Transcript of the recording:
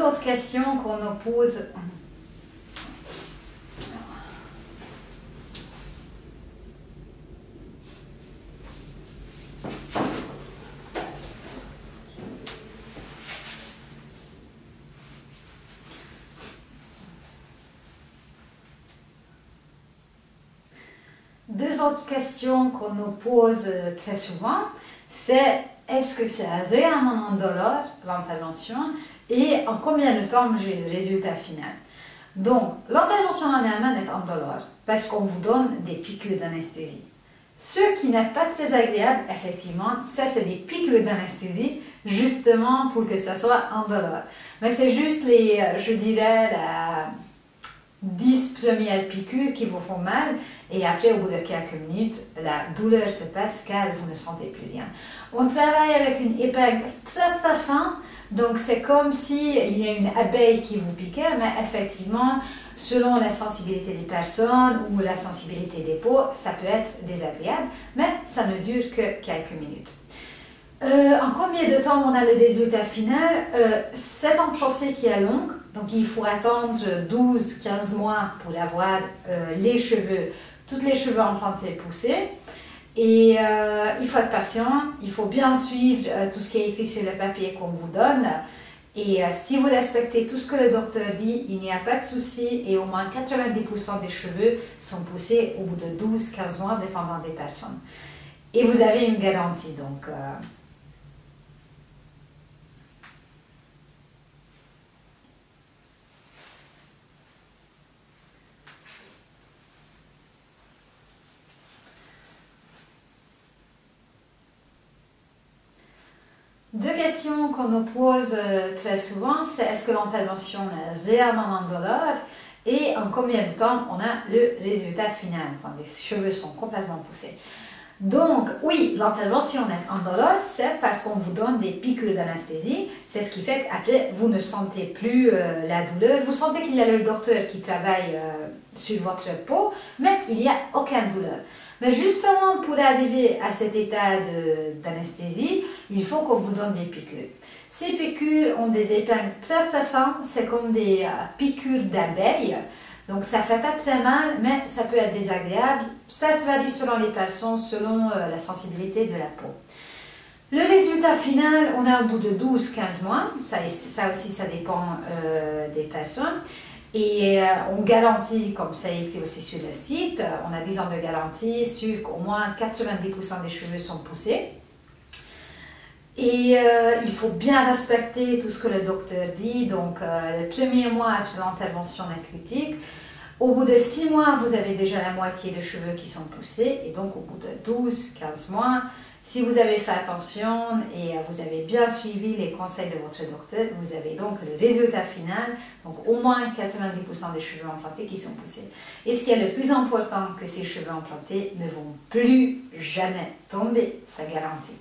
autres questions qu'on nous pose. Deux autres questions qu'on nous pose très souvent, c'est est-ce que c'est réellement indolore l'intervention et en combien de temps j'ai le résultat final. Donc, l'intervention en elle-même est indolore parce qu'on vous donne des piqûres d'anesthésie. Ce qui n'est pas très agréable, effectivement, ça c'est des piqûres d'anesthésie, justement pour que ça soit indolore. Mais c'est juste les, je dirais, la 10 premières piqûres qui vous font mal et après au bout de quelques minutes la douleur se passe car vous ne sentez plus rien. On travaille avec une épingle très très fine, donc c'est comme si il y a une abeille qui vous piquait, mais effectivement selon la sensibilité des personnes ou la sensibilité des peaux ça peut être désagréable, mais ça ne dure que quelques minutes. En combien de temps on a le résultat final? C'est un procès qui est long, donc il faut attendre 12-15 mois pour avoir les cheveux, tous les cheveux implantés poussés. Et il faut être patient, il faut bien suivre tout ce qui est écrit sur le papier qu'on vous donne. Et si vous respectez tout ce que le docteur dit, il n'y a pas de souci et au moins 90% des cheveux sont poussés au bout de 12-15 mois, dépendant des personnes. Et vous avez une garantie, donc... Deux questions qu'on nous pose très souvent, c'est est-ce que l'intervention est réellement indolore et en combien de temps on a le résultat final quand les cheveux sont complètement poussés. Donc oui, l'intervention est indolore, c'est parce qu'on vous donne des piqûres d'anesthésie, c'est ce qui fait qu'après vous ne sentez plus la douleur, vous sentez qu'il y a le docteur qui travaille sur votre peau, mais il n'y a aucune douleur. Mais justement, pour arriver à cet état d'anesthésie, il faut qu'on vous donne des piqûres. Ces piqûres ont des épingles très très fines, c'est comme des piqûres d'abeilles. Donc ça ne fait pas très mal, mais ça peut être désagréable. Ça se varie selon les patients, selon la sensibilité de la peau. Le résultat final, on a au bout de 12-15 mois. Ça aussi, ça dépend des personnes. Et on garantit, comme ça est écrit aussi sur le site, on a 10 ans de garantie sur qu'au moins 90% des cheveux sont poussés. Et il faut bien respecter tout ce que le docteur dit. Donc le premier mois après l'intervention est critique. Au bout de 6 mois, vous avez déjà la moitié des cheveux qui sont poussés. Et donc au bout de 12-15 mois, si vous avez fait attention et vous avez bien suivi les conseils de votre docteur, vous avez donc le résultat final, donc au moins 90% des cheveux implantés qui sont poussés. Et ce qui est le plus important, que ces cheveux implantés ne vont plus jamais tomber, ça garantit.